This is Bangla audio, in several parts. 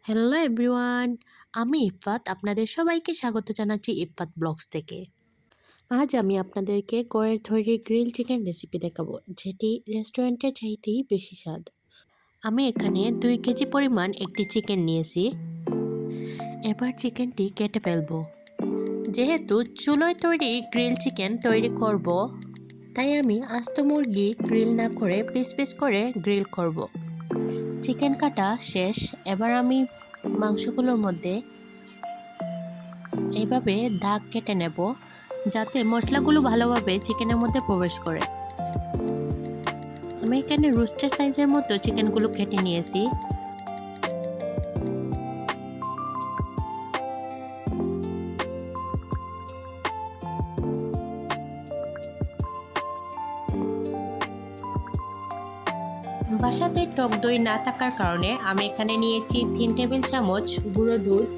হ্যালো এভরিওয়ান, আমি ইফাত আপনাদের সবাইকে স্বাগত জানাচ্ছি ইফাত ব্লগস থেকে। আজ আমি আপনাদেরকে ঘরের তৈরি গ্রিল চিকেন রেসিপি দেখাবো, যেটি রেস্টুরেন্টের চাইতেই বেশি স্বাদ। আমি এখানে 2 কেজি পরিমাণ একটি চিকেন নিয়েছি। এবার চিকেনটি কেটে ফেলবো। যেহেতু চুলোয় তৈরি গ্রিল চিকেন তৈরি করব, তাই আমি আস্ত মুরগি গ্রিল না করে পিস পিস করে গ্রিল করব। চিকেন কাটা শেষ। এবার আমি মাংসগুলোর মধ্যে এইভাবে দাগ কেটে নেব, যাতে মশলাগুলো ভালোভাবে চিকেনের মধ্যে প্রবেশ করে। আমি এখানে রোস্টার সাইজের মতো চিকেনগুলো কেটে নিয়েছি। বাসাতে টক দই না থাকার কারণে আমি এখানে নিয়েছি 3 টেবিল চামচ গুঁড়ো দুধ,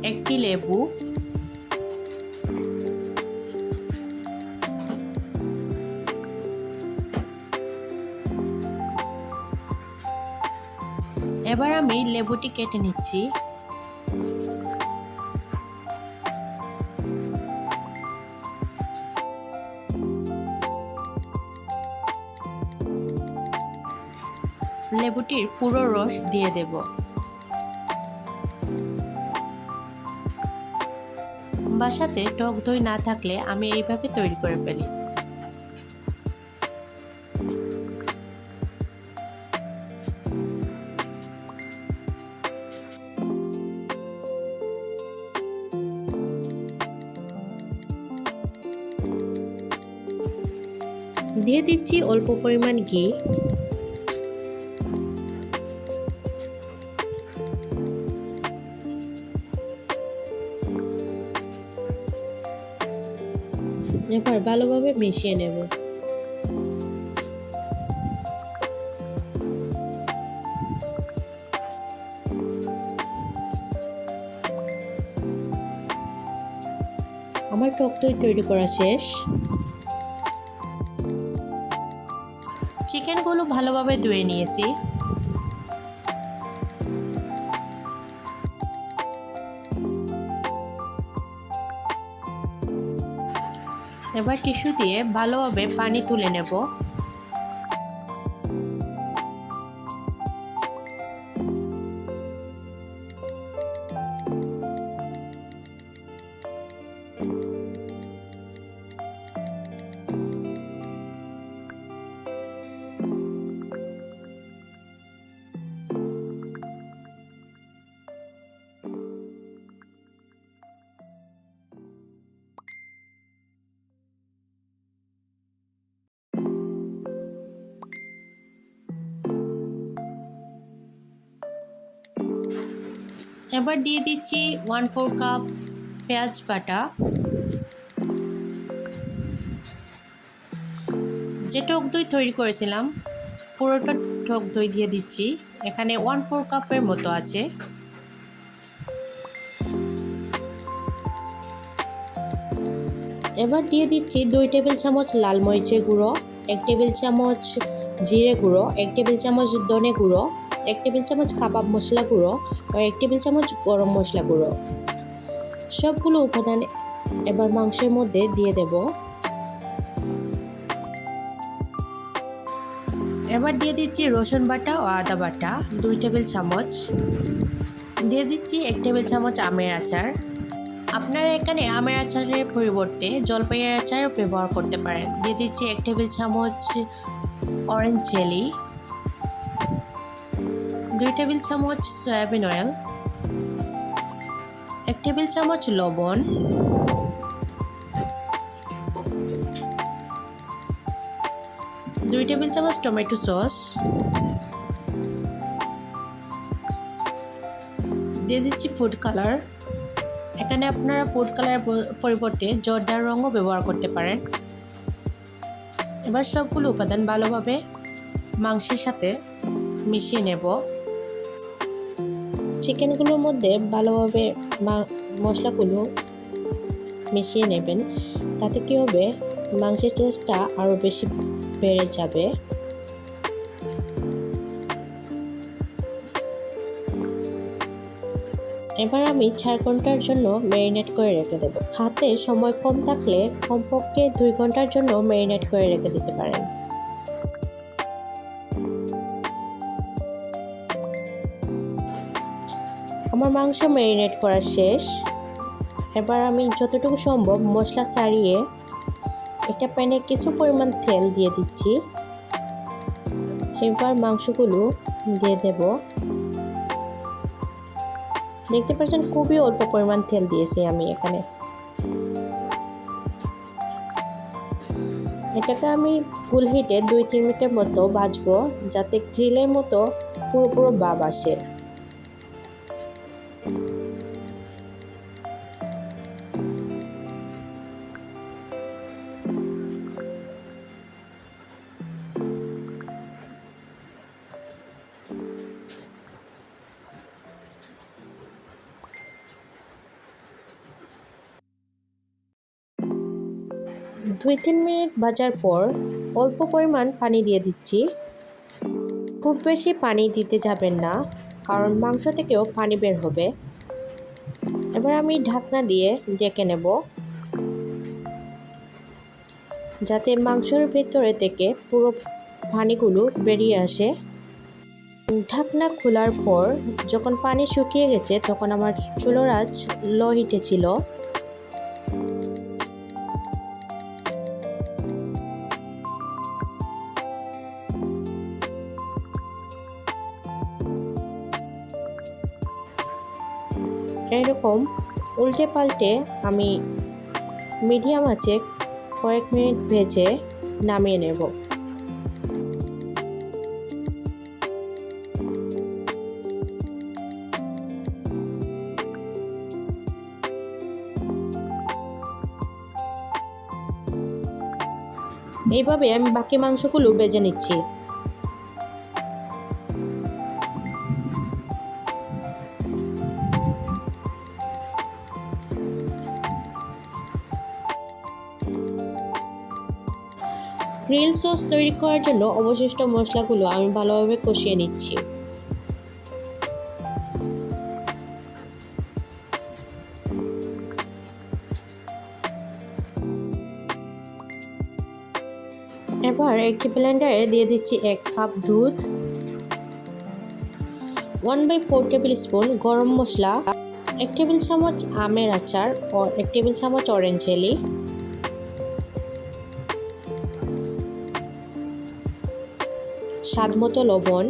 একটি লেবু, এবার আমি লেবুটি কেটে নিচ্ছি। লেবুটির পুরো রস দিয়ে দেব। বাসাতে টক দই না থাকলে আমি এইভাবে তৈরি করে ফেলি। দিয়ে দিচ্ছি অল্প পরিমাণ ঘি। এবার ভালোভাবে মিশিয়ে নেব। আমার টক দই তৈরি করা শেষ। চিকেনগুলো ভালোভাবে ধুয়ে নিয়েছি। এবার টিস্যু দিয়ে ভালোভাবে পানি তুলে নেব। এবার দিয়ে দিচ্ছি 1/4 কাপ পেঁয়াজ বাটা। যে টক দই তৈরি করেছিলাম পুরোটা টক দই দিয়ে দিচ্ছি। এখানে 1/4 কাপের মতো আছে। এবার দিয়ে দিচ্ছি 2 টেবিল চামচ লাল মরিচের গুঁড়ো, 1 টেবিল চামচ জিরে গুঁড়ো, 1 টেবিল চামচ ধনে গুঁড়ো, 1 টেবিল চামচ কাবাব মশলা গুঁড়ো ও 1 টেবিল চামচ গরম মশলা গুঁড়ো। সবগুলো উপাদান এবার মাংসের মধ্যে দিয়ে দেব। এবার দিয়ে দিচ্ছি রসুন বাটা ও আদা বাটা 2 টেবিল চামচ। দিয়ে দিচ্ছি 1 টেবিল চামচ আমের আচার। আপনারা এখানে আমের আচারের পরিবর্তে জলপাইয়ের আচারও ব্যবহার করতে পারেন। দিয়ে দিচ্ছি 1 টেবিল চামচ অরেঞ্জ জেলি, 2 টেবিল চামচ সয়াবিন অয়েল, 1 টেবিল চামচ লবণ, 2 টেবিল চামচ টমেটো সস, দিয়ে দিচ্ছি ফুড কালার। এখানে আপনারা ফুড কালার পরিবর্তে জর্দার রঙও ব্যবহার করতে পারেন। এবার সবগুলো উপাদান ভালোভাবে মাংসের সাথে মিশিয়ে নেব। চিকেনগুলোর মধ্যে ভালোভাবে মশলাগুলো মিশিয়ে নেবেন, তাতে কী হবে মাংসের টেস্টটা আরও বেশি বেড়ে যাবে। এবার আমি 4 ঘন্টার জন্য ম্যারিনেট করে রেখে দেব। হাতে সময় কম থাকলে কমপক্ষে 2 ঘন্টার জন্য ম্যারিনেট করে রেখে দিতে পারেন। আমার মাংস ম্যারিনেট করা শেষ। এবার আমি যতটুকু সম্ভব মশলা ছাড়িয়ে একটা প্যানে কিছু পরিমাণ তেল দিয়ে দিচ্ছি। এবার মাংসগুলো দিয়ে দেব। দেখতে পাচ্ছেন খুবই অল্প পরিমাণ তেল দিয়েছি আমি এখানে। এটাকে আমি ফুল হিটে 2-3 মিনিটের মতো ভাজবো, যাতে গ্রিলের মতো পুরো ভাব আসে। দুই 3 মিনিট ভাজার পর অল্প পরিমাণ পানি দিয়ে দিচ্ছি। খুব বেশি পানি দিতে যাবেন না, কারণ মাংস থেকেও পানি বের হবে। এবার আমি ঢাকনা দিয়ে ঢেকে নেব, যাতে মাংসের ভেতরে থেকে পুরো পানিগুলো বেরিয়ে আসে। ঢাকনা খোলার পর যখন পানি শুকিয়ে গেছে, তখন আমার চুলার আঁচ লো হিটে ছিল। এরকম উল্টে পাল্টে আমি মিডিয়াম আঁচে কয়েক মিনিট ভেজে নামিয়ে নেব। এইভাবে আমি বাকি মাংসগুলো ভেজে নিচ্ছি। গ্রিল সস তৈরি করার জন্য অবশিষ্ট মশলাগুলো আমি ভালোভাবে কষিয়ে নিচ্ছি। এবার একটি ব্লেন্ডারে দিয়ে দিচ্ছি 1 কাপ দুধ, 1/4 টেবিল স্পুন গরম মশলা, 1 টেবিল চামচ আমের আচার ও 1 টেবিল চামচ অরেঞ্জ জেলি, স্বাদমতো লবণ,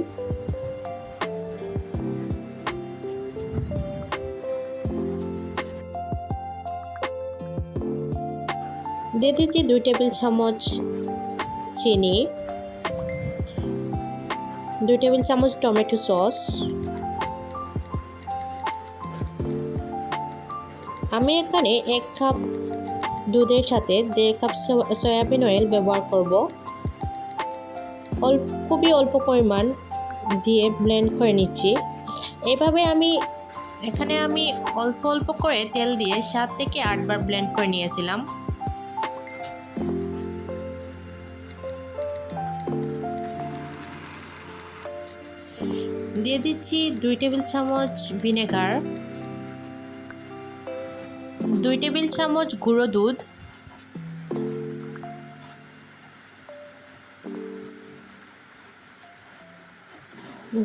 দিয়ে দিচ্ছি 2 টেবিল চামচ চিনি, 2 টেবিল চামচ টমেটো সস। আমি এখানে 1 কাপ দুধের সাথে 1.5 কাপ সয়াবিন অয়েল ব্যবহার করব। খুবই অল্প পরিমাণ দিয়ে ব্লেন্ড করে নিচ্ছি। এভাবে এখানে আমি অল্প অল্প করে তেল দিয়ে 7 থেকে 8 বার ব্লেন্ড করে নিয়েছিলাম। দিয়ে দিচ্ছি 2 টেবিল চামচ ভিনেগার, 2 টেবিল চামচ গুঁড়ো দুধ,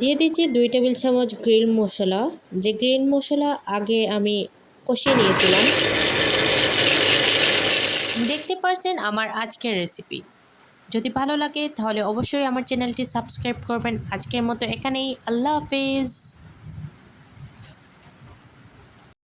দিয়ে দিচ্ছি 2 টেবিল চামচ গ্রিল মশলা, যে গ্রিল মশলা আগে আমি কষিয়ে নিয়েছিলাম। দেখতে পারছেন আমার আজকের রেসিপি। যদি ভালো লাগে তাহলে অবশ্যই আমার চ্যানেলটি সাবস্ক্রাইব করবেন। আজকের মতো এখানেই, আল্লাহ হাফেজ।